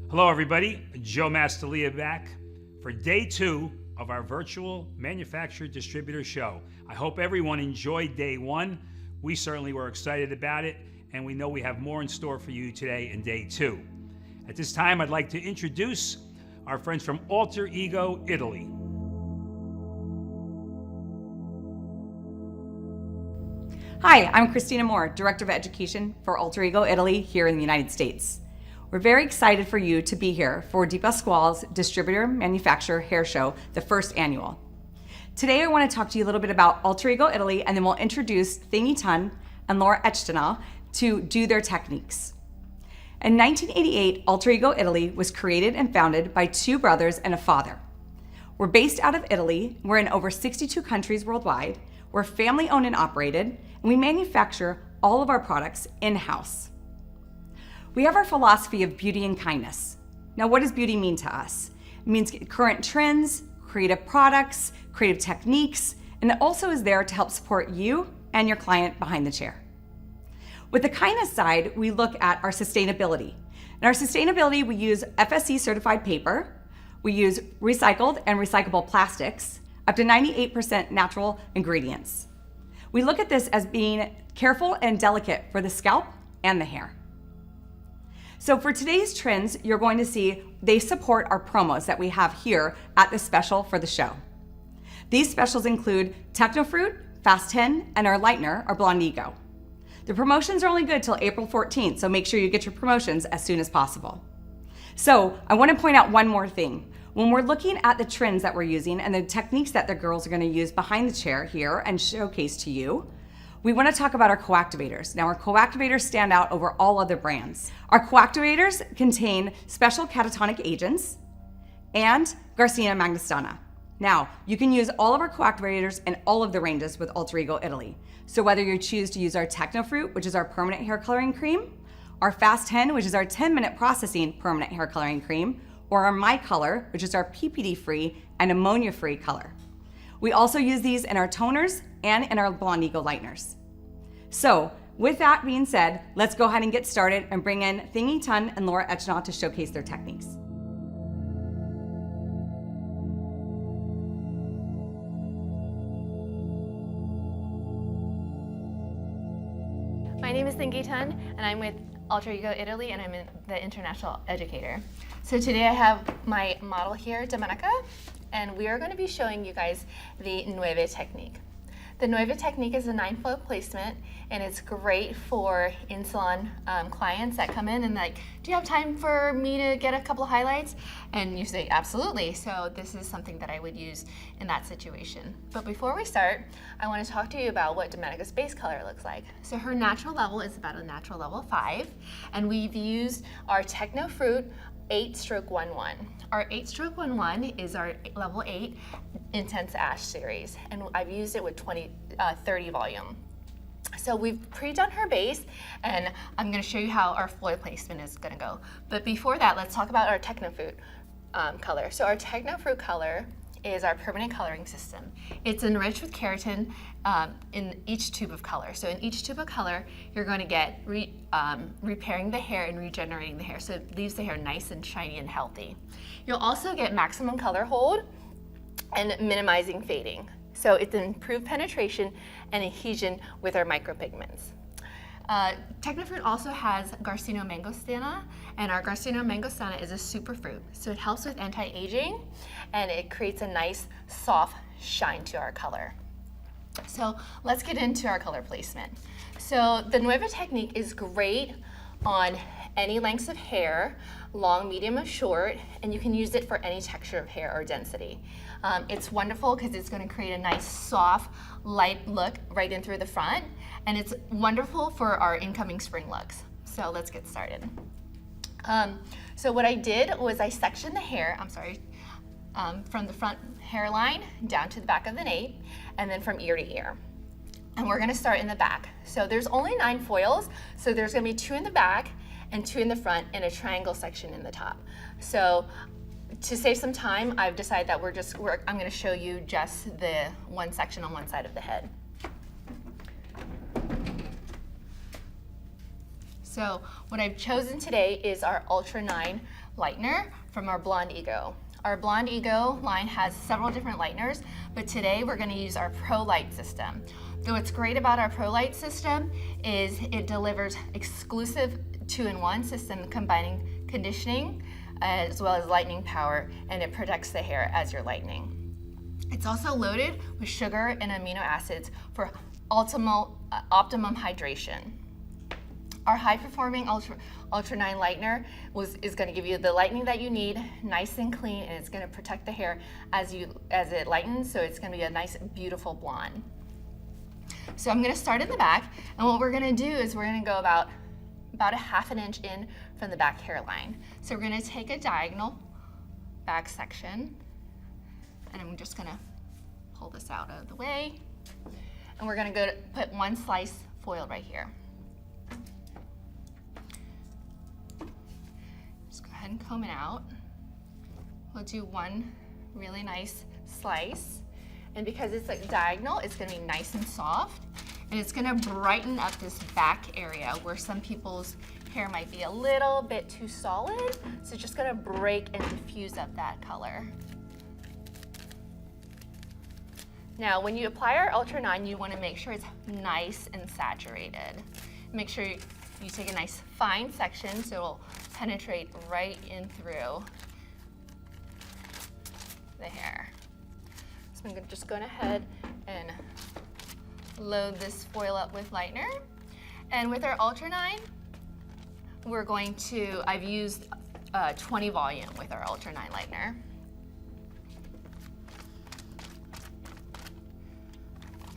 Hello everybody, Joe Mastalia back for day 2 of our virtual manufacturer distributor show. I hope everyone enjoyed day 1. We certainly were excited about it, and we know we have more in store for you today in day 2. At this time, I'd like to introduce our friends from ALTEREGO, Italy. Hi, I'm Christina Moore, Director of Education for ALTEREGO Italy here in the United States. We're very excited for you to be here for Di Pasquale's Distributor Manufacturer Hair Show, the first annual. Today I want to talk to you a little bit about ALTEREGO Italy, and then we'll introduce Thingy Tun and Laura Echtenau to do their techniques. In 1988, ALTEREGO Italy was created and founded by 2 brothers and a father. We're based out of Italy. We're in over 62 countries worldwide. We're family owned and operated, and we manufacture all of our products in-house. We have our philosophy of beauty and kindness. Now, what does beauty mean to us? It means current trends, creative products, creative techniques, and it also is there to help support you and your client behind the chair. With the kindness side, we look at our sustainability. In our sustainability, we use FSC certified paper, we use recycled and recyclable plastics, up to 98% natural ingredients. We look at this as being careful and delicate for the scalp and the hair. So for today's trends, you're going to see they support our promos that we have here at the special for the show. These specials include Technofruit, Fast 10, and our lightener, our Blonde Ego. The promotions are only good till April 14th, so make sure you get your promotions as soon as possible. So I want to point out one more thing. When we're looking at the trends that we're using and the techniques that the girls are going to use behind the chair here and showcase to you, we want to talk about our coactivators. Now, our coactivators stand out over all other brands. Our coactivators contain special catatonic agents and Garcinia magnistana. Now, you can use all of our coactivators in all of the ranges with ALTEREGO Italy. So whether you choose to use our Technofruit, which is our permanent hair coloring cream, our Fast 10, which is our 10-minute processing permanent hair coloring cream, or our My Color, which is our PPD-free and ammonia-free color. We also use these in our toners and in our Blonde Ego lighteners. So, with that being said, let's go ahead and get started and bring in Thingy Tun and Laura Echtenau to showcase their techniques. My name is Thingy Tun, and I'm with ALTEREGO Italy, and I'm the international educator. So today I have my model here, Domenica, and we are going to be showing you guys the Nueve technique. The Nueve technique is a 9-fold placement, and it's great for in-salon clients that come in and like, do you have time for me to get a couple of highlights? And you say, absolutely. So this is something that I would use in that situation. But before we start, I want to talk to you about what Domenica's base color looks like. So her natural level is about a natural level 5, and we've used our Technofruit 8-stroke-1-1. Our 8-stroke-1-1 is our level 8 Intense Ash series, and I've used it with 30 volume. So we've pre-done her base, and I'm going to show you how our foil placement is going to go. But before that, let's talk about our Technofruit color. So our Technofruit color is our permanent coloring system. It's enriched with keratin in each tube of color. So in each tube of color, you're going to get repairing the hair and regenerating the hair, so it leaves the hair nice and shiny and healthy. You'll also get maximum color hold and minimizing fading. So it's an improved penetration and adhesion with our micropigments. Technofruit also has Garcinia mangostana, and our Garcinia mangostana is a superfruit. So it helps with anti-aging, and it creates a nice, soft shine to our color. So let's get into our color placement. So the Nueve technique is great on any lengths of hair, long, medium, or short, and you can use it for any texture of hair or density. It's wonderful because it's going to create a nice, soft, light look right in through the front, and it's wonderful for our incoming spring looks. So let's get started. So what I did was I sectioned the hair, from the front hairline down to the back of the nape, and then from ear to ear. And we're going to start in the back. So there's only 9 foils, so there's going to be 2 in the back and 2 in the front and a triangle section in the top. So to save some time, I've decided that I'm going to show you just the one section on one side of the head. So what I've chosen today is our Ultra 9 lightener from our Blonde Ego. Our Blonde Ego line has several different lighteners, but today we're going to use our Pro Light system. So what's great about our Pro Light system is it delivers exclusive 2-in-1 system combining conditioning as well as lightening power, and it protects the hair as you're lightening. It's also loaded with sugar and amino acids for optimum hydration. Our high-performing Ultra 9 lightener is going to give you the lightening that you need, nice and clean, and it's going to protect the hair as it lightens, so it's going to be a nice, beautiful blonde. So I'm going to start in the back, and what we're going to do is we're going to go about a ½ inch in from the back hairline. So we're going to take a diagonal back section, and I'm just going to pull this out of the way, and we're going to go put one slice foil right here. And comb it out. We'll do one really nice slice, and because it's like diagonal, it's going to be nice and soft, and it's going to brighten up this back area where some people's hair might be a little bit too solid, so it's just going to break and diffuse up that color. Now when you apply our Ultra 9, you want to make sure it's nice and saturated. Make sure you take a nice fine section so it'll penetrate right in through the hair. So I'm just going ahead and load this foil up with lightener. And with our Ultra 9, we're going to, I've used 20 volume with our Ultra 9 lightener.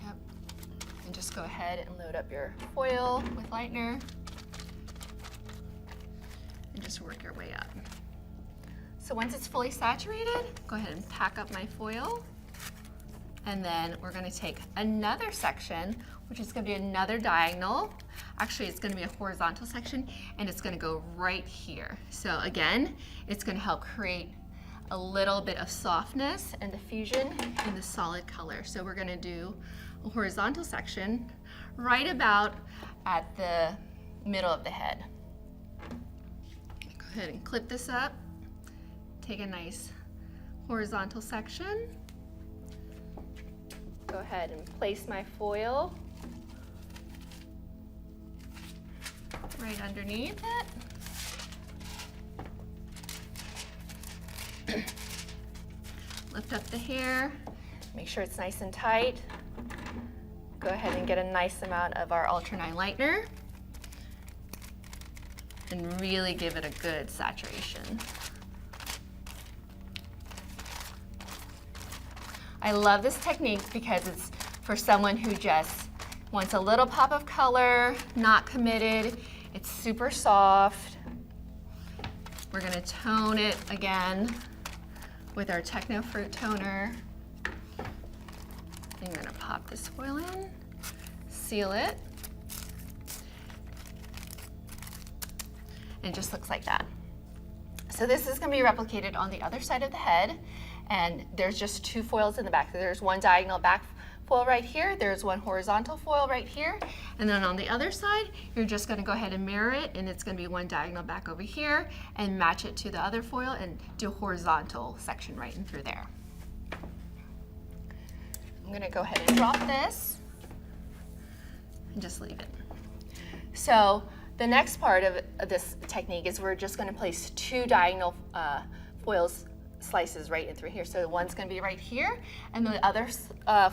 Yep. And just go ahead and load up your foil with lightener. And just work your way up. So once it's fully saturated, go ahead and pack up my foil. And then we're going to take another section, which is going to be another diagonal. Actually, it's going to be a horizontal section, and it's going to go right here. So again, it's going to help create a little bit of softness and diffusion in the solid color. So we're going to do a horizontal section right about at the middle of the head. Go ahead and clip this up. Take a nice horizontal section. Go ahead and place my foil right underneath it. Lift up the hair, make sure it's nice and tight. Go ahead and get a nice amount of our Ultra 9 lightener and really give it a good saturation. I love this technique because it's for someone who just wants a little pop of color, not committed. It's super soft. We're gonna tone it again with our Techno Fruit Toner. I'm gonna pop this foil in, seal it, and it just looks like that. So this is gonna be replicated on the other side of the head, and there's just two foils in the back. There's one diagonal back foil right here, there's one horizontal foil right here, and then on the other side, you're just gonna go ahead and mirror it, and it's gonna be one diagonal back over here, and match it to the other foil and do a horizontal section right in through there. I'm gonna go ahead and drop this, and just leave it. So the next part of this technique is we're just gonna place two diagonal foils slices right in through here. So one's going to be right here, and the other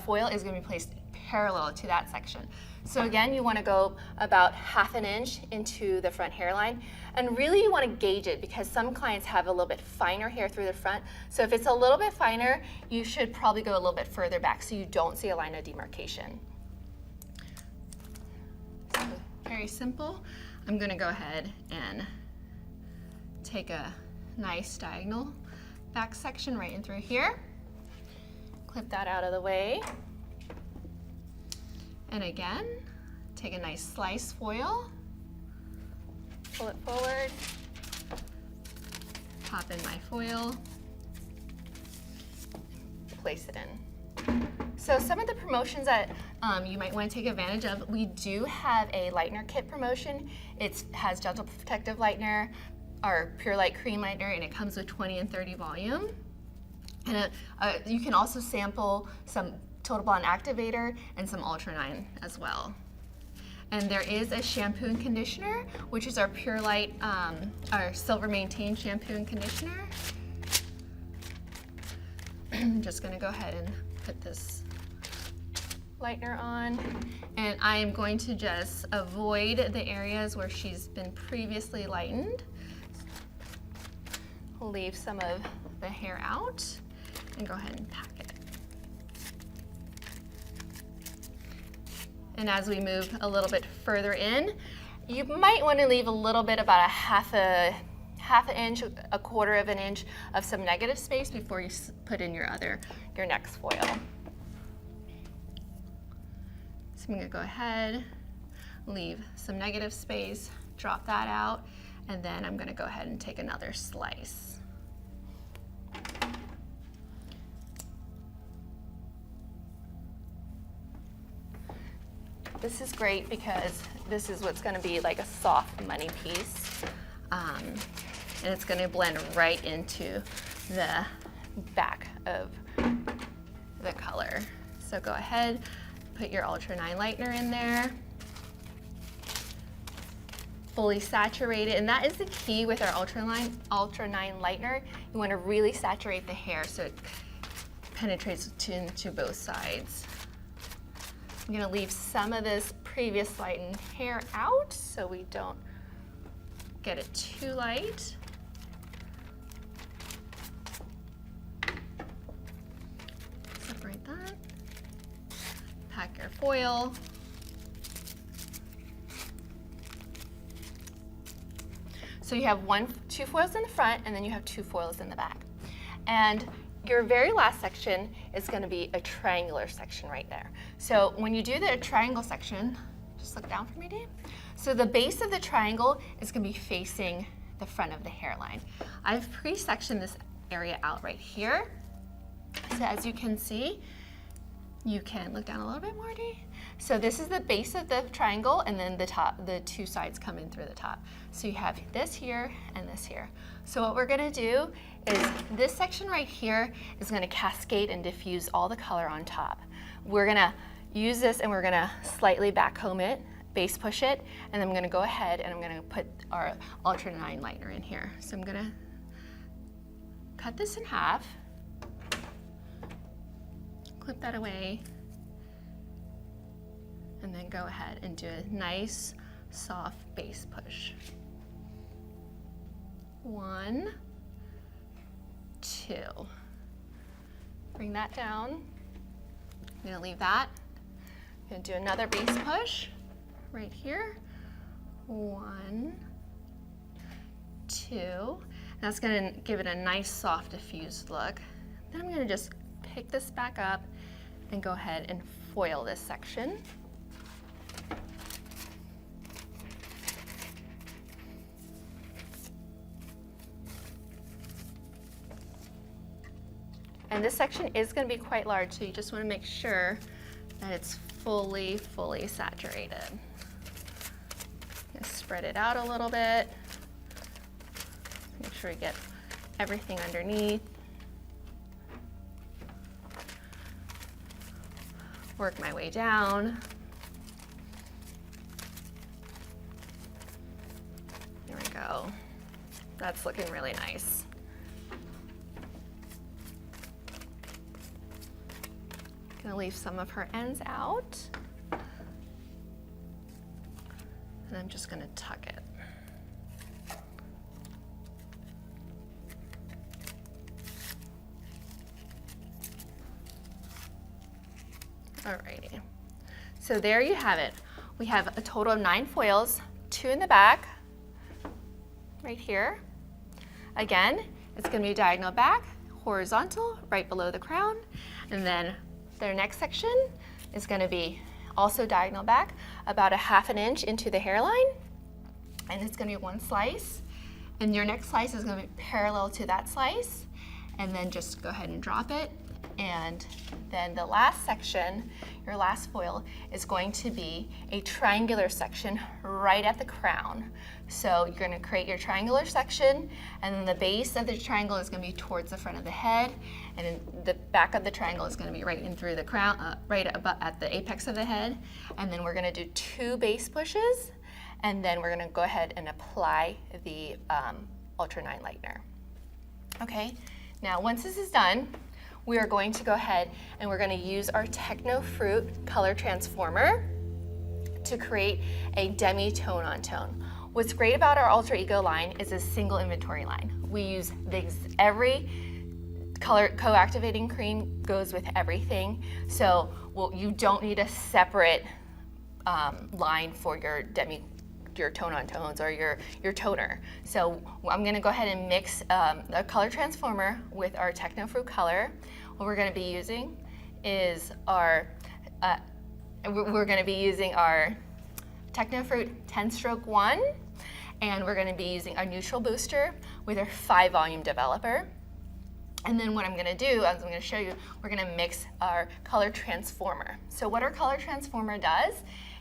foil is going to be placed parallel to that section. So again, you want to go about ½ an inch into the front hairline, and really you want to gauge it because some clients have a little bit finer hair through the front. So if it's a little bit finer, you should probably go a little bit further back so you don't see a line of demarcation. So very simple. I'm going to go ahead and take a nice diagonal back section right in through here. Clip that out of the way. And again, take a nice slice foil, pull it forward, pop in my foil, place it in. So some of the promotions that you might want to take advantage of, we do have a lightener kit promotion. It has gentle protective lightener, our Pure Light Cream Lightener, and it comes with 20 and 30 volume. And you can also sample some Total Blonde Activator and some Ultra 9 as well. And there is a shampoo and conditioner, which is our Pure Light, our Silver Maintain shampoo and conditioner. I'm just gonna go ahead and put this lightener on, and I am going to just avoid the areas where she's been previously lightened. Leave some of the hair out and go ahead and pack it. And as we move a little bit further in, you might want to leave a little bit, about a half an inch, a quarter of an inch of some negative space before you put in your next foil. So I'm gonna go ahead, leave some negative space, drop that out, and then I'm gonna go ahead and take another slice. This is great because this is what's gonna be like a soft money piece. And it's gonna blend right into the back of the color. So go ahead, put your Ultra 9 lightener in there. Fully saturate it, and that is the key with our Ultra 9 lightener. You wanna really saturate the hair so it penetrates into both sides. I'm gonna leave some of this previous lightened hair out so we don't get it too light. Separate that. Pack your foil. So you have two foils in the front, and then you have 2 foils in the back. And your very last section is going to be a triangular section right there. So when you do the triangle section, just look down for me, Dave. So the base of the triangle is going to be facing the front of the hairline. I've pre-sectioned this area out right here. So as you can see, you can look down a little bit more, Dave. So this is the base of the triangle, and then the 2 sides come in through the top. So you have this here and this here. So what we're gonna do is this section right here is gonna cascade and diffuse all the color on top. We're gonna use this and we're gonna slightly backcomb it, base push it, and then I'm gonna go ahead and I'm gonna put our Ultra 9 lightener in here. So I'm gonna cut this in half, clip that away, and then go ahead and do a nice soft base push. 1, 2. Bring that down. I'm gonna leave that. I'm gonna do another base push right here. 1, 2. That's gonna give it a nice soft diffused look. Then I'm gonna just pick this back up and go ahead and foil this section. And this section is going to be quite large, so you just want to make sure that it's fully saturated. Just spread it out a little bit. Make sure you get everything underneath. Work my way down. There we go. That's looking really nice. Gonna leave some of her ends out. And I'm just gonna tuck it. Alrighty, so there you have it. We have a total of 9 foils, 2 in the back, right here. Again, it's gonna be diagonal back, horizontal, right below the crown, and then their next section is gonna be also diagonal back, about a half an inch into the hairline, and it's gonna be 1 slice, and your next slice is gonna be parallel to that slice, and then just go ahead and drop it, And then the last section, your last foil, is going to be a triangular section right at the crown. So you're going to create your triangular section, and then the base of the triangle is going to be towards the front of the head, and then the back of the triangle is going to be right in through the crown, right about at the apex of the head. And then we're going to do 2 base pushes, and then we're going to go ahead and apply the Ultra 9 lightener. Okay, now once this is done, we are going to go ahead and we're going to use our Techno Fruit color transformer to create a demi-tone on tone. What's great about our Alter Ego line is a single inventory line. We use every color co-activating cream goes with everything, so you don't need a separate line for your tone on tones or your toner. So I'm going to go ahead and mix a color transformer with our Techno Fruit color. What we're going to be using is our Techno Fruit 10 stroke 1, and we're going to be using our neutral booster with our 5 volume developer. And then what I'm going to do, as I'm going to show you, we're going to mix our color transformer. So what our color transformer does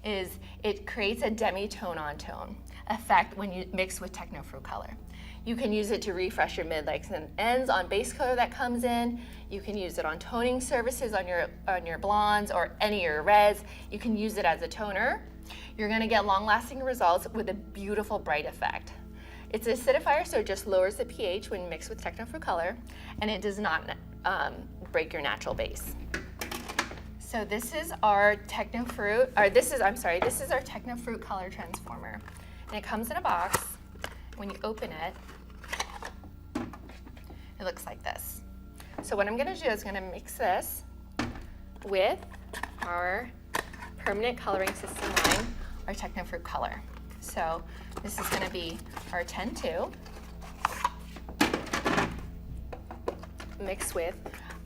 is it creates a demi-tone on tone effect when you mix with Techno Fruit color. You can use it to refresh your mid-legs and ends on base color that comes in. You can use it on toning surfaces on your blondes or any of your reds. You can use it as a toner. You're going to get long-lasting results with a beautiful bright effect. It's an acidifier, so it just lowers the pH when mixed with Techno Fruit color, and it does not break your natural base. So this is our Techno Fruit, this is our Techno Fruit color transformer. And it comes in a box. When you open it, it looks like this. So what I'm going to do is going to mix this with our permanent coloring system line, our Techno Fruit color. So this is going to be our 10-2 mixed with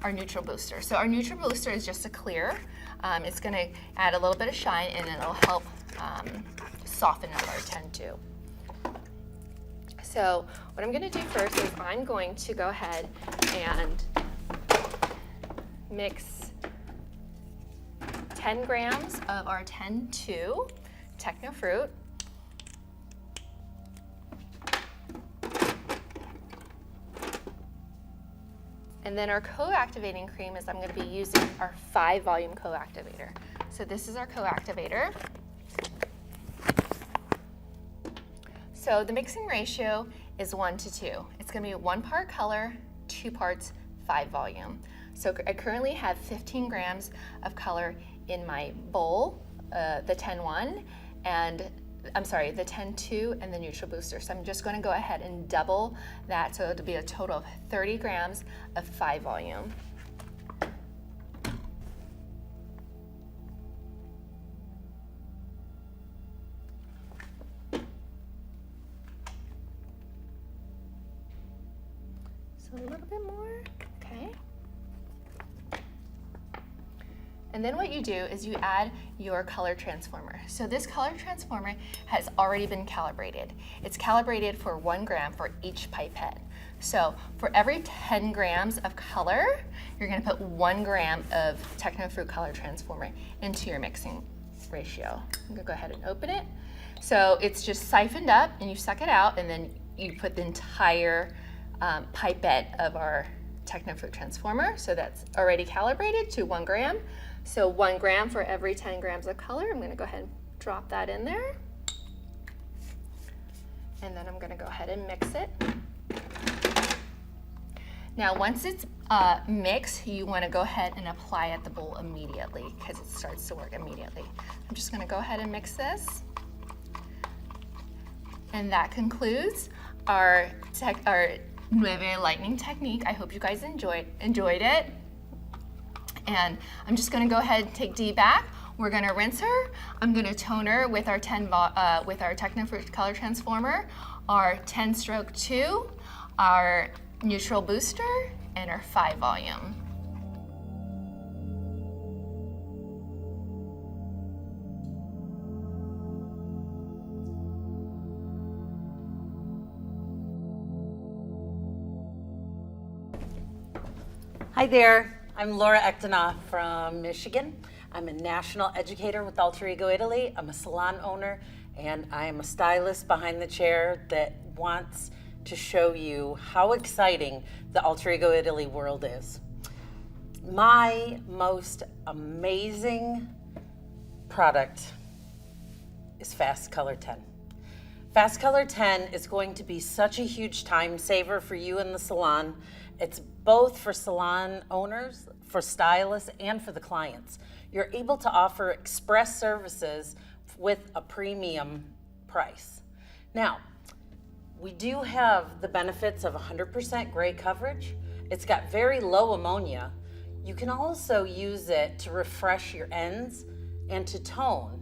our neutral booster. So our neutral booster is just a clear. It's going to add a little bit of shine, and it'll help soften up our 10-2. So what I'm going to do first is I'm going to go ahead and mix 10 grams of our 10-2 Techno Fruit. And then our co-activating cream is I'm going to be using our 5 volume co-activator. So this is our co-activator. So the mixing ratio is 1:2. It's going to be 1 part color, 2 parts 5 volume. So I currently have 15 grams of color in my bowl, the 10-1, and the 10-2 and the neutral booster. So I'm just going to go ahead and double that, so it'll be a total of 30 grams of 5 volume. So a little bit more, okay. And then what you do is you add your color transformer. So this color transformer has already been calibrated. It's calibrated for 1 gram for each pipette. So for every 10 grams of color, you're going to put 1 gram of Techno Fruit color transformer into your mixing ratio. I'm going to go ahead and open it. So it's just siphoned up, and you suck it out, and then you put the entire pipette of our Techno Fruit transformer. So that's already calibrated to 1 gram. So 1 gram for every 10 grams of color. I'm going to go ahead and drop that in there. And then I'm going to go ahead and mix it. Now once it's mixed, you want to go ahead and apply at the bowl immediately because it starts to work immediately. I'm just going to go ahead and mix this. And that concludes our 9 lightning technique. I hope you guys enjoyed it. And I'm just going to go ahead and take Dee back. We're going to rinse her. I'm going to tone her with our Techno Fruit color transformer, our 10 stroke 2, our neutral booster, and our 5 volume. Hi there. I'm Laura Echtenoff from Michigan. I'm a national educator with ALTEREGO Italy. I'm a salon owner, and I am a stylist behind the chair that wants to show you how exciting the ALTEREGO Italy world is. My most amazing product is Fast Color 10. Fast Color 10 is going to be such a huge time saver for you in the salon. It's both for salon owners, for stylists, and for the clients. You're able to offer express services with a premium price. Now, we do have the benefits of 100% gray coverage. It's got very low ammonia. You can also use it to refresh your ends and to tone.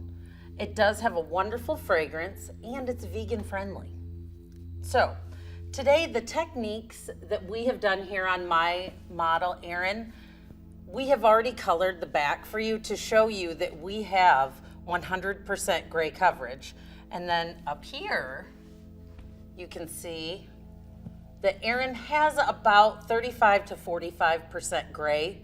It does have a wonderful fragrance, and it's vegan friendly. So today, the techniques that we have done here on my model, Erin, we have already colored the back for you to show you that we have 100% gray coverage. And then up here, you can see that Erin has about 35 to 45% gray.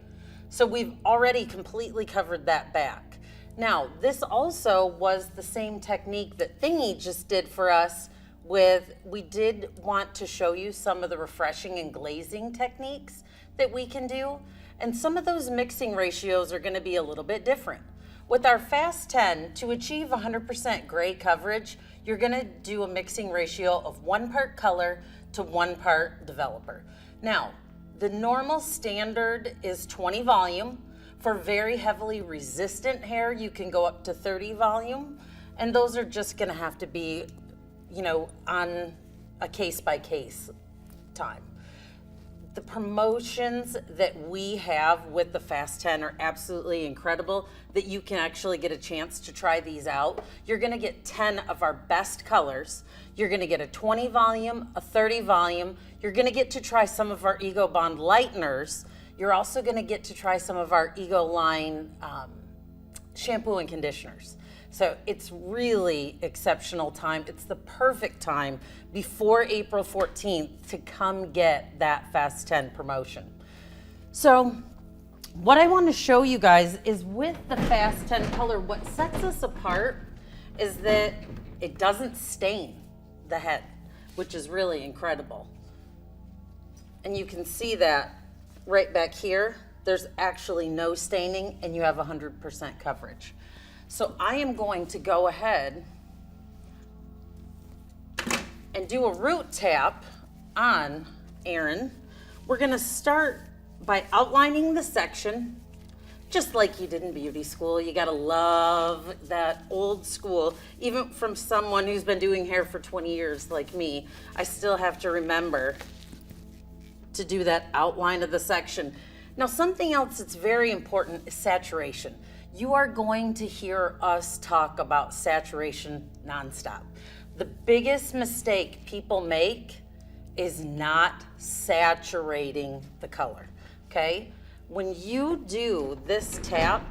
So we've already completely covered that back. Now, this also was the same technique that Thingy just did for us we did want to show you some of the refreshing and glazing techniques that we can do. And some of those mixing ratios are gonna be a little bit different. With our Fast 10, to achieve 100% gray coverage, you're gonna do a mixing ratio of 1 part color to 1 part developer. Now, the normal standard is 20 volume. For very heavily resistant hair, you can go up to 30 volume, and those are just gonna have to be, on a case-by-case time. The promotions that we have with the Fast 10 are absolutely incredible, that you can actually get a chance to try these out. You're gonna get 10 of our best colors. You're gonna get a 20 volume, a 30 volume. You're gonna get to try some of our Ego Bond lighteners. You're also gonna get to try some of our Ego line shampoo and conditioners. So it's really exceptional time. It's the perfect time before April 14th to come get that Fast 10 promotion. So what I want to show you guys is with the Fast 10 color, what sets us apart is that it doesn't stain the head, which is really incredible. And you can see that right back here, there's actually no staining and you have 100% coverage. So I am going to go ahead and do a root tap on Erin. We're gonna start by outlining the section, just like you did in beauty school. You gotta love that old school. Even from someone who's been doing hair for 20 years like me, I still have to remember to do that outline of the section. Now, something else that's very important is saturation. You are going to hear us talk about saturation nonstop. The biggest mistake people make is not saturating the color, okay? When you do this tap,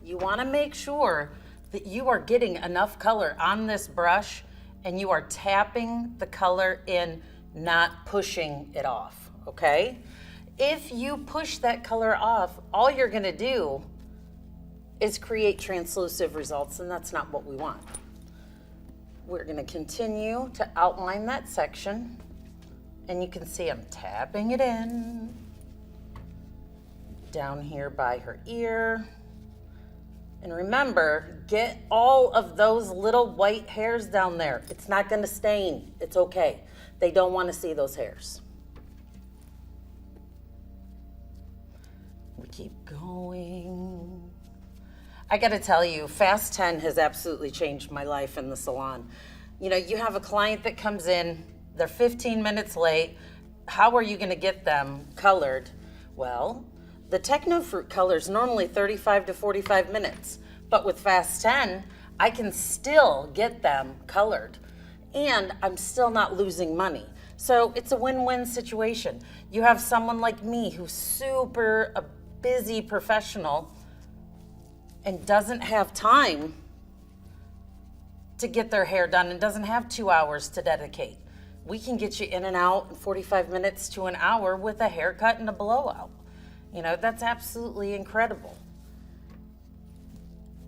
you wanna make sure that you are getting enough color on this brush and you are tapping the color in, not pushing it off, okay? If you push that color off, all you're gonna do is create translucent results, and that's not what we want. We're gonna continue to outline that section, and you can see I'm tapping it in, down here by her ear. And remember, get all of those little white hairs down there. It's not gonna stain, it's okay. They don't wanna see those hairs. We keep going. I gotta tell you, Fast 10 has absolutely changed my life in the salon. You have a client that comes in, they're 15 minutes late. How are you gonna get them colored? Well, the Techno Fruit color is normally 35 to 45 minutes, but with Fast 10, I can still get them colored, and I'm still not losing money. So it's a win-win situation. You have someone like me who's super a busy professional and doesn't have time to get their hair done and doesn't have 2 hours to dedicate. We can get you in and out in 45 minutes to an hour with a haircut and a blowout. You know, that's absolutely incredible.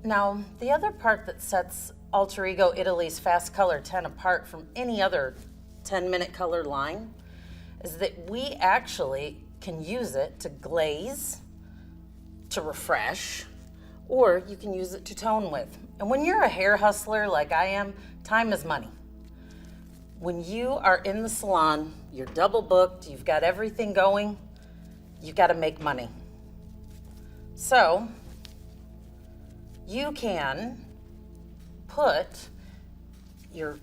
Now, the other part that sets Alter Ego Italy's Fast Color 10 apart from any other 10-minute color line is that we actually can use it to glaze, to refresh, or you can use it to tone with. And when you're a hair hustler like I am, time is money. When you are in the salon, you're double booked, you've got everything going, you've got to make money. So you can put your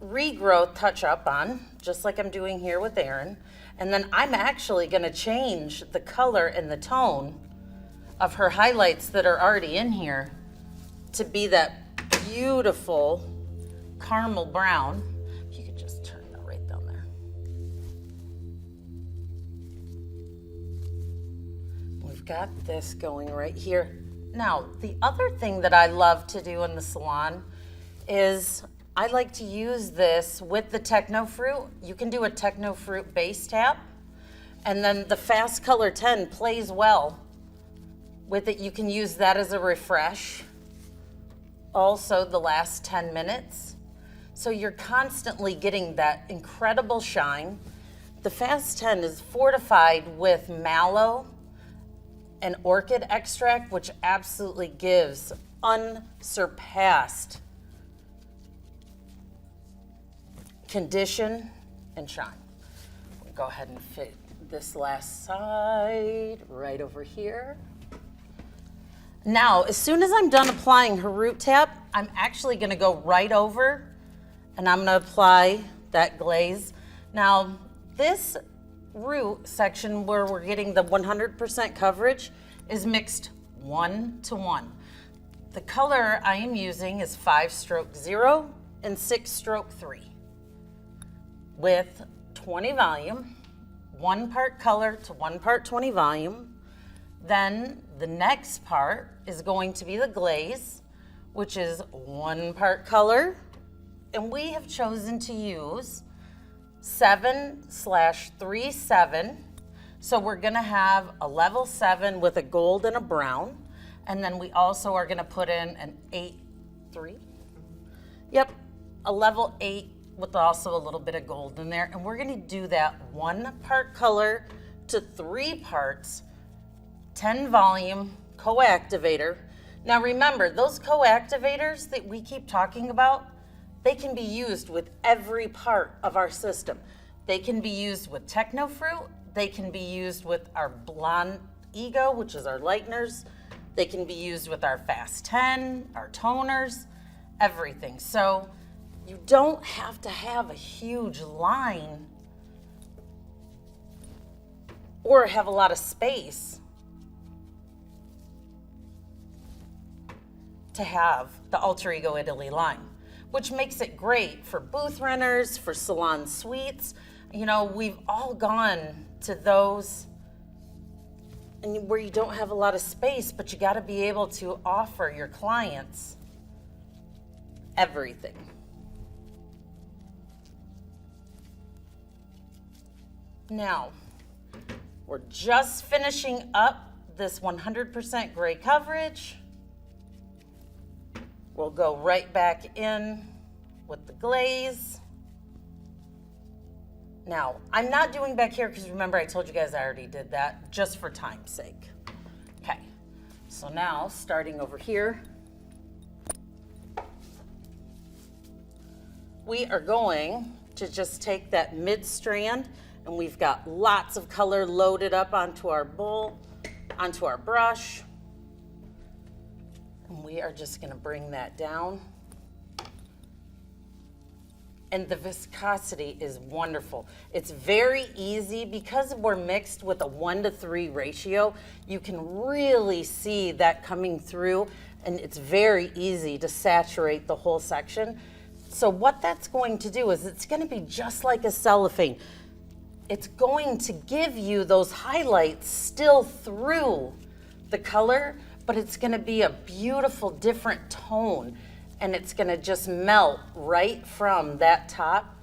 regrowth touch up on, just like I'm doing here with Erin, and then I'm actually going to change the color and the tone of her highlights that are already in here to be that beautiful caramel brown. If you could just turn that right down there. We've got this going right here. Now, the other thing that I love to do in the salon is I like to use this with the Techno Fruit. You can do a Techno Fruit base tap, and then the Fast Color 10 plays well with it. You can use that as a refresh. Also, the last 10 minutes. So you're constantly getting that incredible shine. The Fast 10 is fortified with mallow and orchid extract, which absolutely gives unsurpassed condition and shine. We'll go ahead and fit this last side right over here. Now, as soon as I'm done applying her root tap, I'm actually gonna go right over and I'm gonna apply that glaze. Now, this root section where we're getting the 100% coverage is mixed 1-to-1. The color I am using is 5-stroke 0 and 6-stroke 3 with 20 volume, 1 part color to 1 part 20 volume. Then the next part is going to be the glaze, which is 1 part color, and we have chosen to use 7/37. So we're gonna have a level 7 with a gold and a brown, and then we also are gonna put in an 8/3. Yep, a level 8 with also a little bit of gold in there, and we're gonna do that 1 part color to 3 parts, 10 volume co-activator. Now remember, those co-activators that we keep talking about, they can be used with every part of our system. They can be used with Techno Fruit, they can be used with our Blonde Ego, which is our lighteners, they can be used with our Fast 10, our toners, everything. So you don't have to have a huge line or have a lot of space to have the Alter Ego Italy line, which makes it great for booth renters, for salon suites. You know, we've all gone to those and where you don't have a lot of space, but you got to be able to offer your clients everything. Now, we're just finishing up this 100% gray coverage. We'll go right back in with the glaze. Now, I'm not doing back here because remember I told you guys I already did that just for time's sake. Okay, so now starting over here, we are going to just take that mid strand, and we've got lots of color loaded up onto our bowl, onto our brush. And we are just gonna bring that down. And the viscosity is wonderful. It's very easy because we're mixed with a 1-to-3 ratio. You can really see that coming through, and it's very easy to saturate the whole section. So what that's going to do is it's gonna be just like a cellophane. It's going to give you those highlights still through the color, but it's gonna be a beautiful different tone, and it's gonna just melt right from that top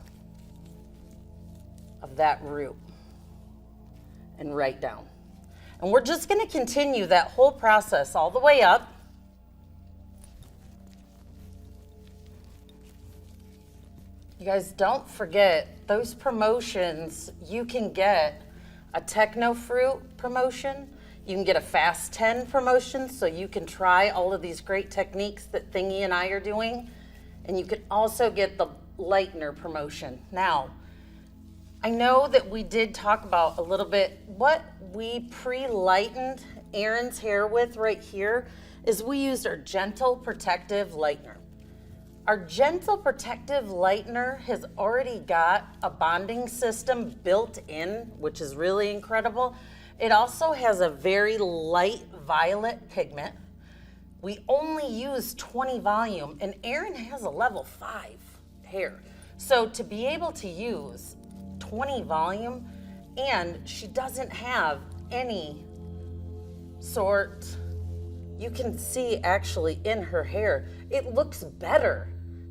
of that root and right down. And we're just gonna continue that whole process all the way up. You guys, don't forget those promotions. You can get a Techno Fruit promotion. You can get a Fast 10 promotion, so you can try all of these great techniques that Thingy and I are doing. And you can also get the Lightener promotion. Now, I know that we did talk about a little bit what we pre-lightened Erin's hair with right here is we used our Gentle Protective Lightener. Our Gentle Protective Lightener has already got a bonding system built in, which is really incredible. It also has a very light violet pigment. We only use 20 volume, and Erin has a level 5 hair. So to be able to use 20 volume, and she doesn't have any sort, you can see actually in her hair, it looks better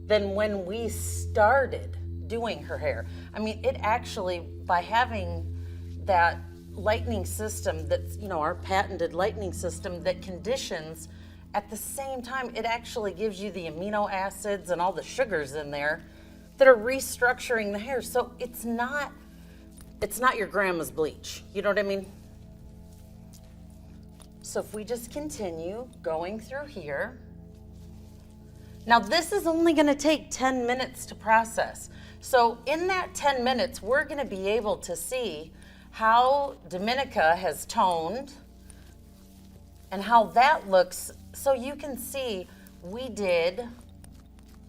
than when we started doing her hair. I mean, it actually, by having that lightening system that's, our patented lightening system that conditions at the same time, it actually gives you the amino acids and all the sugars in there that are restructuring the hair. So it's not your grandma's bleach. You know what I mean? So if we just continue going through here. Now this is only gonna take 10 minutes to process. So in that 10 minutes, we're gonna be able to see how Dominica has toned and how that looks. So you can see we did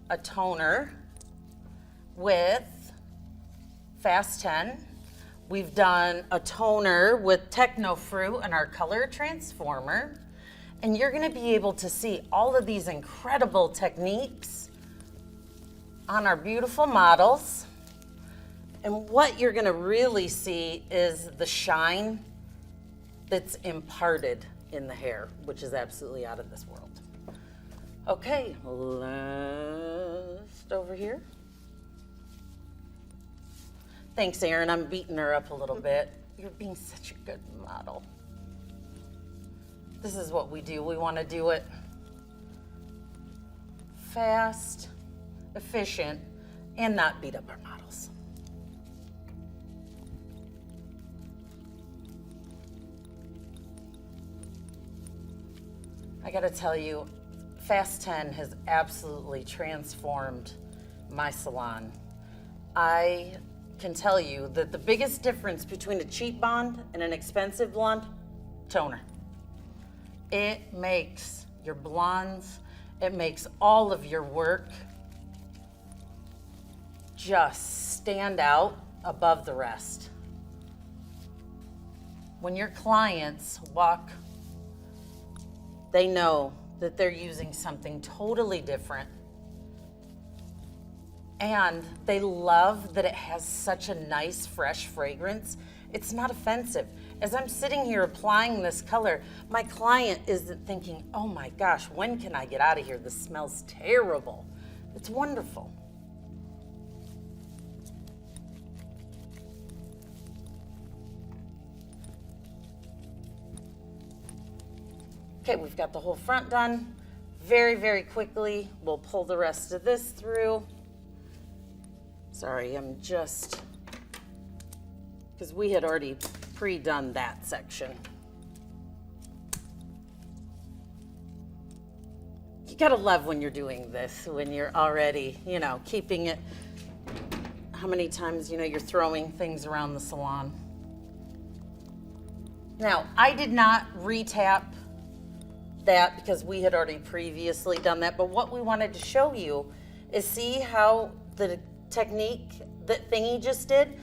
a toner with Fast 10. We've done a toner with Techno Fruit and our color transformer. And you're gonna be able to see all of these incredible techniques on our beautiful models. And what you're gonna really see is the shine that's imparted in the hair, which is absolutely out of this world. Okay, last over here. Thanks, Erin, I'm beating her up a little bit. You're being such a good model. This is what we do. We want to do it fast, efficient, and not beat up our models. I got to tell you, Fast 10 has absolutely transformed my salon. I can tell you that the biggest difference between a cheap blonde and an expensive blonde, toner. It makes your blondes, it makes all of your work just stand out above the rest. When your clients walk, they know that they're using something totally different. And they love that it has such a nice, fresh fragrance. It's not offensive. As I'm sitting here applying this color, my client isn't thinking, oh my gosh, when can I get out of here? This smells terrible. It's wonderful. Okay, we've got the whole front done. Very, very quickly, we'll pull the rest of this through. Sorry, I'm just, because we had already pre-done that section. You gotta love when you're doing this, when you're already, keeping it, how many times, you're throwing things around the salon. Now, I did not re-tap that because we had already previously done that, but what we wanted to show you is see how the technique that Thingy just did.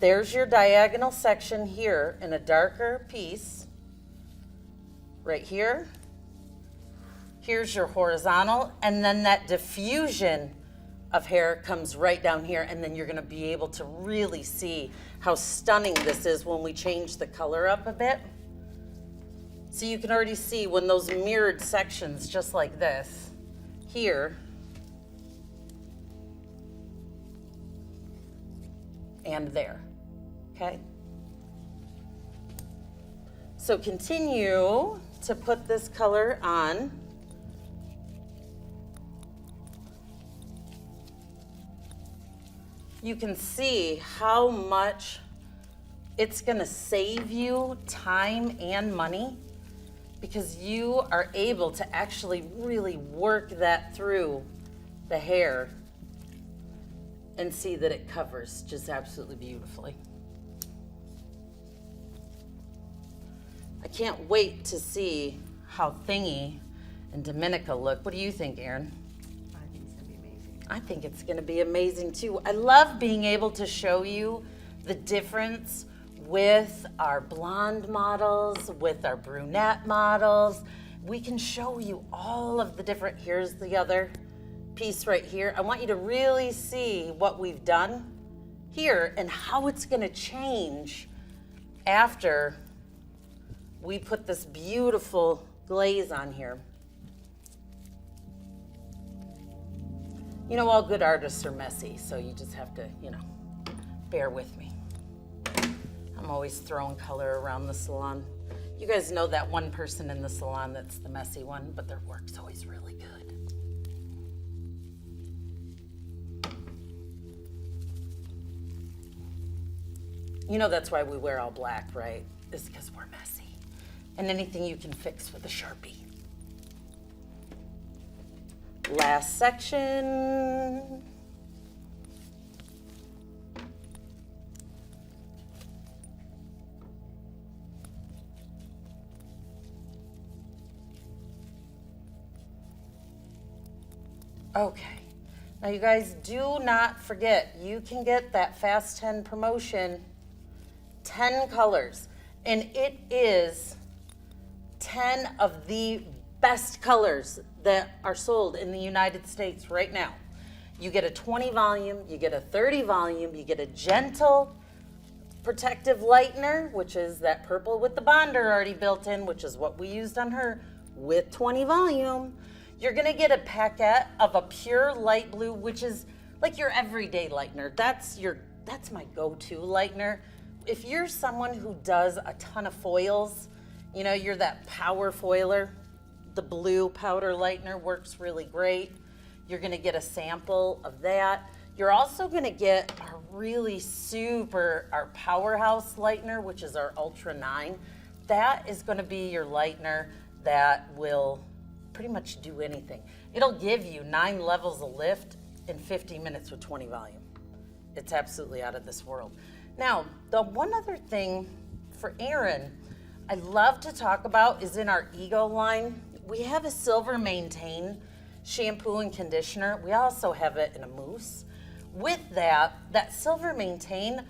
There's your diagonal section here in a darker piece. Right here. Here's your horizontal, and then that diffusion of hair comes right down here, and then you're gonna be able to really see how stunning this is when we change the color up a bit. So you can already see when those mirrored sections, just like this, here, and there, okay? So continue to put this color on. You can see how much it's gonna save you time and money because you are able to actually really work that through the hair and see that it covers just absolutely beautifully. I can't wait to see how Thingy and Dominica look. What do you think, Erin? I think it's gonna be amazing. I think it's gonna be amazing too. I love being able to show you the difference with our blonde models, with our brunette models. We can show you all of the different, here's the other piece right here. I want you to really see what we've done here and how it's gonna change after we put this beautiful glaze on here. You know, all good artists are messy, so you just have to, bear with me. I'm always throwing color around the salon. You guys know that one person in the salon that's the messy one, but their work's always really good. You know that's why we wear all black, right? It's because we're messy. And anything you can fix with a Sharpie. Last section. Okay. Now you guys do not forget, you can get that Fast 10 promotion, 10 colors. And it is 10 of the best colors that are sold in the United States right now. You get a 20 volume, you get a 30 volume, you get a gentle protective lightener, which is that purple with the bonder already built in, which is what we used on her, with 20 volume. You're gonna get a packet of a pure light blue, which is like your everyday lightener. That's my go-to lightener. If you're someone who does a ton of foils, you're that power foiler, the blue powder lightener works really great. You're gonna get a sample of that. You're also gonna get our powerhouse lightener, which is our Ultra 9. That is gonna be your lightener that will pretty much do anything. It'll give you 9 levels of lift in 50 minutes with 20 volume. It's absolutely out of this world. Now, the one other thing for Erin, I love to talk about is in our Ego line. We have a Silver Maintain shampoo and conditioner. We also have it in a mousse. With that Silver Maintain,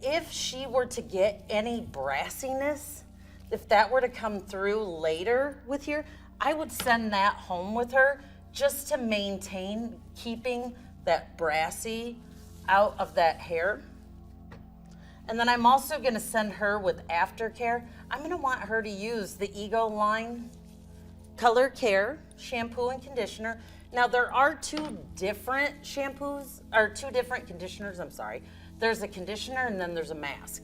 if she were to get any brassiness, if that were to come through later with here, I would send that home with her just to maintain keeping that brassy out of that hair. And then I'm also gonna send her with aftercare. I'm gonna want her to use the Ego line Color Care shampoo and conditioner. Now there are two different conditioners, I'm sorry. There's a conditioner and then there's a mask.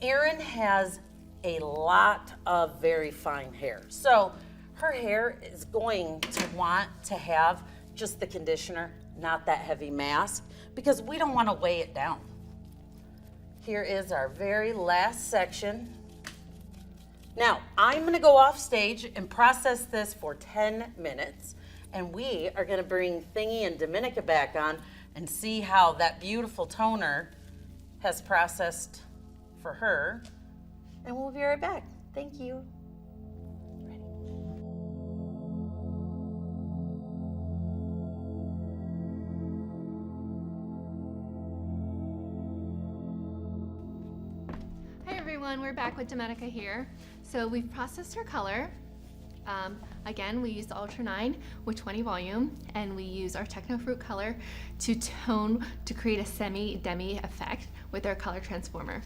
Erin has a lot of very fine hair. So her hair is going to want to have just the conditioner, not that heavy mask, because we don't want to weigh it down. Here is our very last section. Now, I'm going to go off stage and process this for 10 minutes, and we are going to bring Thingy and Dominica back on and see how that beautiful toner has processed for her, and we'll be right back. Thank you. We're back with Dominica here. So we've processed her color. Again, we use the Ultra 9 with 20 volume, and we use our Techno Fruit color to create a semi-demi effect with our color transformer.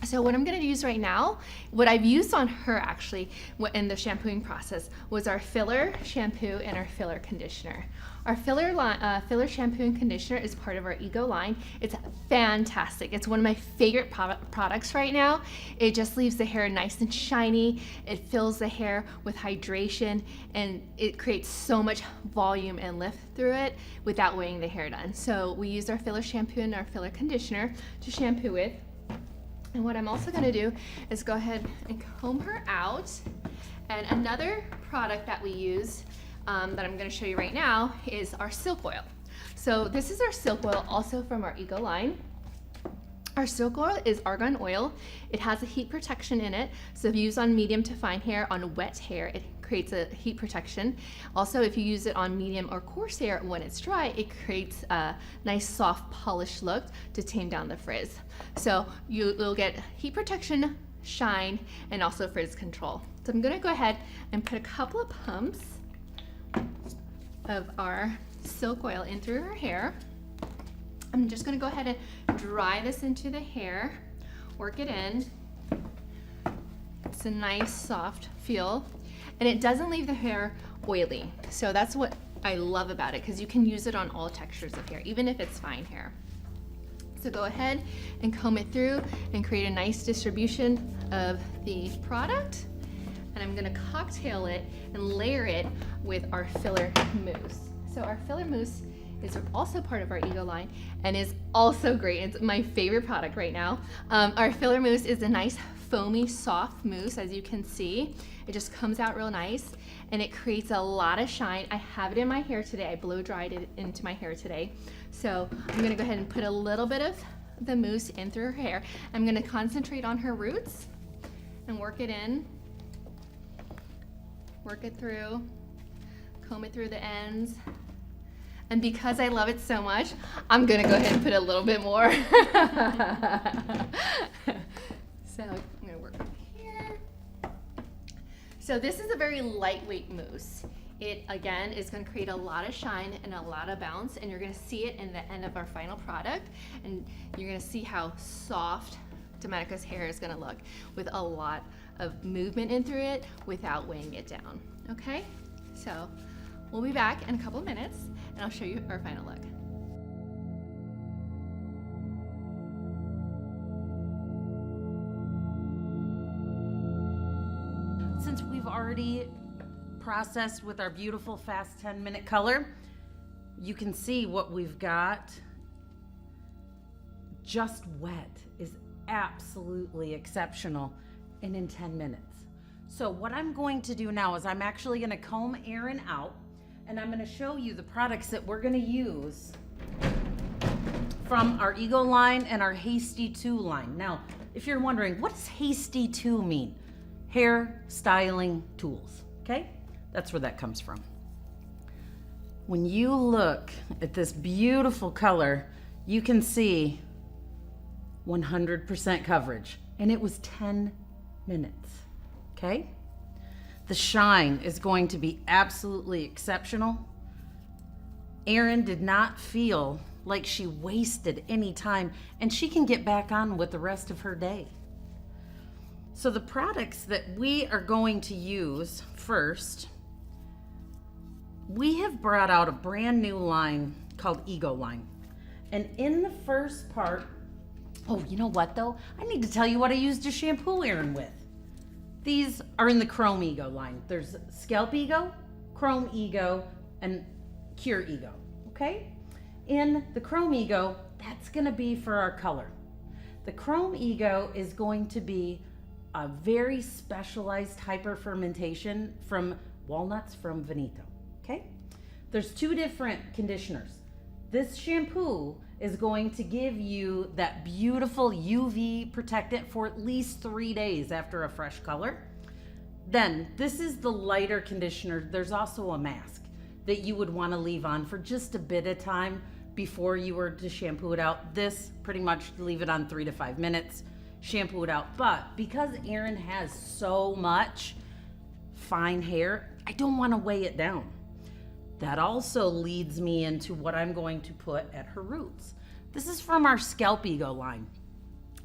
So what I'm going to use right now, what I've used on her actually in the shampooing process was our filler shampoo and our filler conditioner. Our filler shampoo and conditioner is part of our Ego line. It's fantastic. It's one of my favorite products right now. It just leaves the hair nice and shiny. It fills the hair with hydration, and it creates so much volume and lift through it without weighing the hair down. So we use our filler shampoo and our filler conditioner to shampoo with. And what I'm also going to do is go ahead and comb her out. And another product that we use that I'm going to show you right now is our silk oil. So this is our silk oil, also from our Ego line. Our silk oil is argan oil. It has a heat protection in it. So if you use on medium to fine hair, on wet hair, it creates a heat protection. Also, if you use it on medium or coarse hair when it's dry, it creates a nice soft polished look to tame down the frizz. So you'll get heat protection, shine, and also frizz control. So I'm gonna go ahead and put a couple of pumps of our silk oil in through her hair. I'm just gonna go ahead and dry this into the hair, work it in. It's a nice soft feel, and it doesn't leave the hair oily. So that's what I love about it, because you can use it on all textures of hair, even if it's fine hair. So go ahead and comb it through and create a nice distribution of the product. And I'm gonna cocktail it and layer it with our filler mousse. So our filler mousse is also part of our Ego line and is also great. It's my favorite product right now. Our filler mousse is a nice foamy, soft mousse, as you can see. It just comes out real nice and it creates a lot of shine. I have it in my hair today. I blow dried it into my hair today. So I'm gonna go ahead and put a little bit of the mousse in through her hair. I'm gonna concentrate on her roots and work it in. Work it through, comb it through the ends. And because I love it so much, I'm gonna go ahead and put a little bit more. So I'm gonna work here. So this is a very lightweight mousse. It, again, is gonna create a lot of shine and a lot of bounce, and you're gonna see it in the end of our final product, and you're gonna see how soft Domenica's hair is gonna look with a lot of movement in through it without weighing it down, okay? So we'll be back in a couple of minutes and I'll show you our final look. Since we've already processed with our beautiful fast 10-minute color, you can see what we've got. Just wet is absolutely exceptional and in 10 minutes. So what I'm going to do now is I'm actually going to comb Erin out, and I'm going to show you the products that we're going to use from our Ego line and our Hasty 2 line. Now, if you're wondering, what does Hasty 2 mean? Hair styling tools, okay? That's where that comes from. When you look at this beautiful color, you can see 100% coverage, and it was 10 minutes, okay? The shine is going to be absolutely exceptional. Erin did not feel like she wasted any time, and she can get back on with the rest of her day. So the products that we are going to use first, we have brought out a brand new line called Ego line. And in the first part, oh, you know what though? I need to tell you what I used to shampoo Erin with. These are in the Chrome Ego line. There's Scalp Ego, Chrome Ego, and Cure Ego, okay? In the Chrome Ego, that's gonna be for our color. The Chrome Ego is going to be a very specialized hyper fermentation from walnuts from Veneto, okay? There's two different conditioners. This shampoo is going to give you that beautiful UV protectant for at least 3 days after a fresh color. Then this is the lighter conditioner. There's also a mask that you would want to leave on for just a bit of time before you were to shampoo it out. This pretty much leave it on 3 to 5 minutes, shampoo it out. But because Erin has so much fine hair, I don't want to weigh it down. That also leads me into what I'm going to put at her roots. This is from our Scalp Ego line.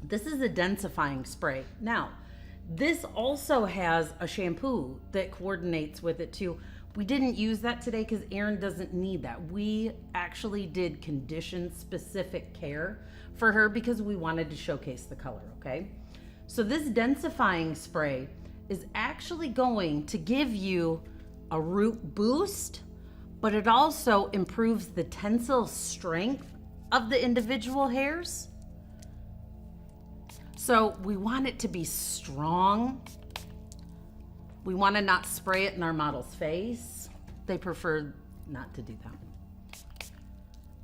This is a densifying spray. Now, this also has a shampoo that coordinates with it too. We didn't use that today because Erin doesn't need that. We actually did condition specific care for her because we wanted to showcase the color, okay? So this densifying spray is actually going to give you a root boost, but it also improves the tensile strength of the individual hairs. So we want it to be strong. We want to not spray it in our model's face. They prefer not to do that.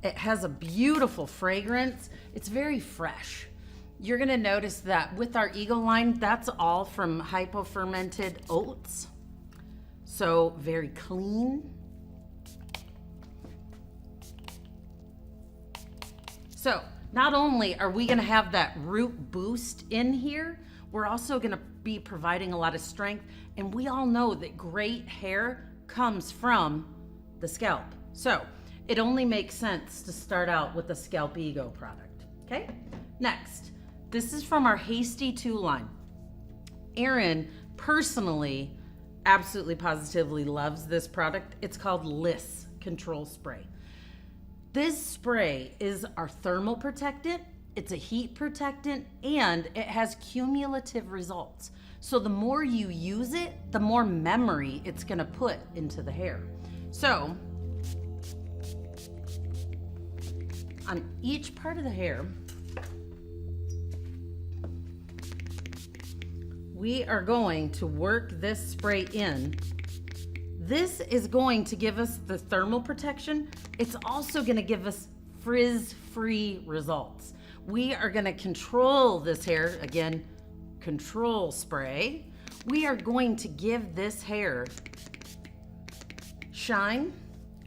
It has a beautiful fragrance. It's very fresh. You're gonna notice that with our Eagle line, that's all from hypo-fermented oats. So very clean. So not only are we gonna have that root boost in here, we're also gonna be providing a lot of strength. And we all know that great hair comes from the scalp. So it only makes sense to start out with the Scalp Ego product, okay? Next, this is from our Hasty 2 line. Erin personally, absolutely positively loves this product. It's called Liss Control Spray. This spray is our thermal protectant, it's a heat protectant, and it has cumulative results. So the more you use it, the more memory it's gonna put into the hair. So, on each part of the hair, we are going to work this spray in. This is going to give us the thermal protection. It's also gonna give us frizz-free results. We are gonna control this hair, again, control spray. We are going to give this hair shine,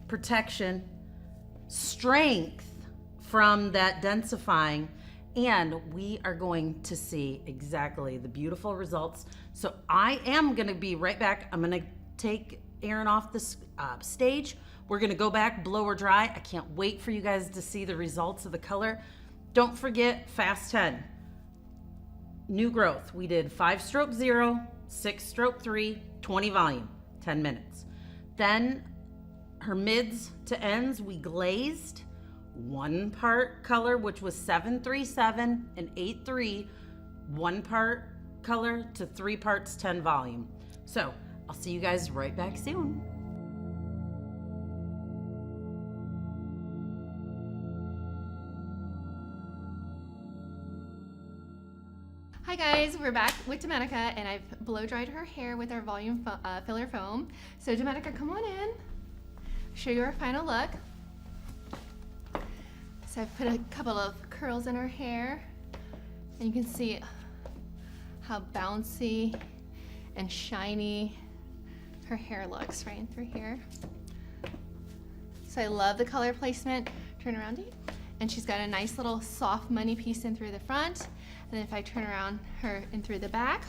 protection, strength from that densifying, and we are going to see exactly the beautiful results. So I am gonna be right back. I'm gonna take Erin off the stage. We're gonna go back, blow her dry. I can't wait for you guys to see the results of the color. Don't forget, Fast 10. New growth. We did 5-stroke 0, 6-stroke 3, 20 volume, 10 minutes. Then her mids to ends, we glazed 1 part color, which was 737 and 83, 1 part color to 3 parts, 10 volume. So I'll see you guys right back soon. Hi guys, we're back with Domenica, and I've blow dried her hair with our volume filler foam. So Domenica, come on in, show you our final look. So I've put a couple of curls in her hair, and you can see how bouncy and shiny her hair looks right in through here. So I love the color placement. Turn around, Dee. And she's got a nice little soft money piece in through the front. And then if I turn around her in through the back,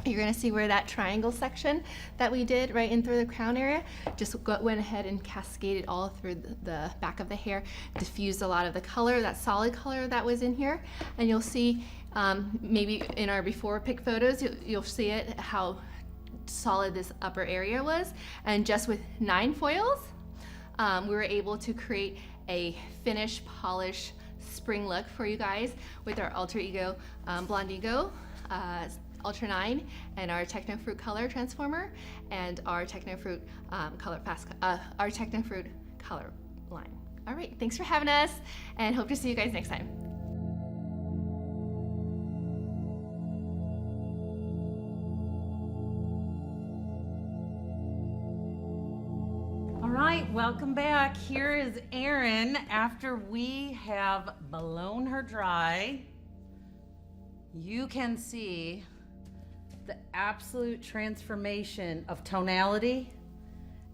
you're gonna see where that triangle section that we did right in through the crown area just went ahead and cascaded all through the back of the hair, diffused a lot of the color, that solid color that was in here. And you'll see maybe in our before pic photos, you'll see it, how solid this upper area was. And just with 9 foils, we were able to create a finish, polish, spring look for you guys with our Alter Ego Blondigo Ultra 9 and our Techno Fruit Color Transformer and our Techno Fruit our Techno Fruit Color line. All right, thanks for having us, and hope to see you guys next time. All right, welcome back. Here is Erin after we have blown her dry. You can see the absolute transformation of tonality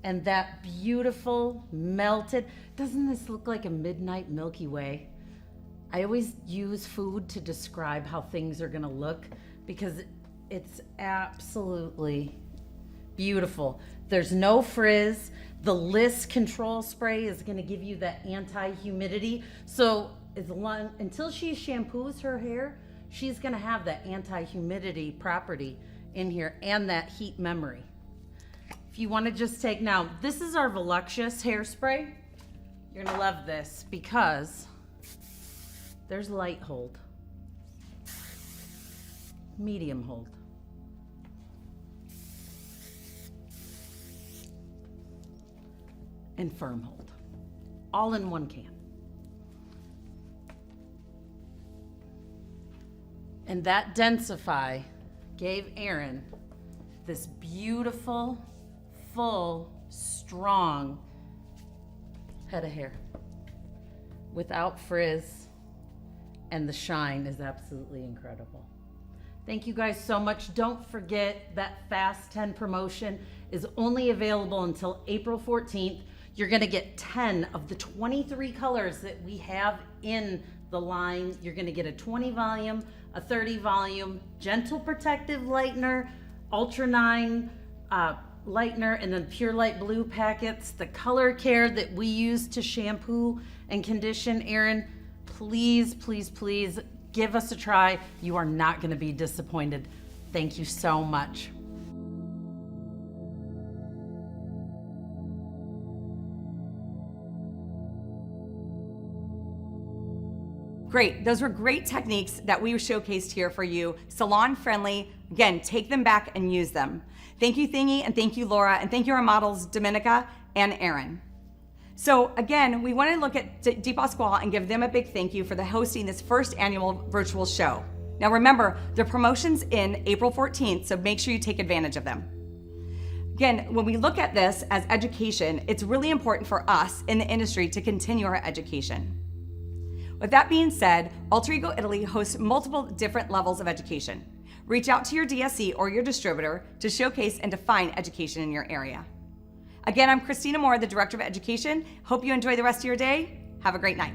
and that beautiful melted. Doesn't this look like a midnight Milky Way? I always use food to describe how things are gonna look because it's absolutely beautiful. There's no frizz. The Liss Control Spray is gonna give you that anti-humidity. So until she shampoos her hair, she's gonna have that anti-humidity property in here and that heat memory. If you wanna just take, now this is our Voluptuous hairspray. You're gonna love this because there's light hold, medium hold, and firm hold, all in one can. And that Densify gave Erin this beautiful, full, strong head of hair without frizz, and the shine is absolutely incredible. Thank you guys so much. Don't forget that Fast 10 promotion is only available until April 14th. You're gonna get 10 of the 23 colors that we have in the line. You're gonna get a 20 volume, a 30 volume, gentle protective lightener, Ultra 9 lightener, and then Pure Light Blue packets. The color care that we use to shampoo and condition Erin. Please, please, please give us a try. You are not gonna be disappointed. Thank you so much. Great, those were great techniques that we showcased here for you. Salon friendly, again, take them back and use them. Thank you, Thingy, and thank you, Laura, and thank you, our models, Dominica and Erin. So again, we want to look at DePasquale and give them a big thank you for hosting this first annual virtual show. Now remember, the promotion's in April 14th, so make sure you take advantage of them. Again, when we look at this as education, it's really important for us in the industry to continue our education. With that being said, Alter Ego Italy hosts multiple different levels of education. Reach out to your DSC or your distributor to showcase and define education in your area. Again, I'm Christina Moore, the Director of Education. Hope you enjoy the rest of your day. Have a great night.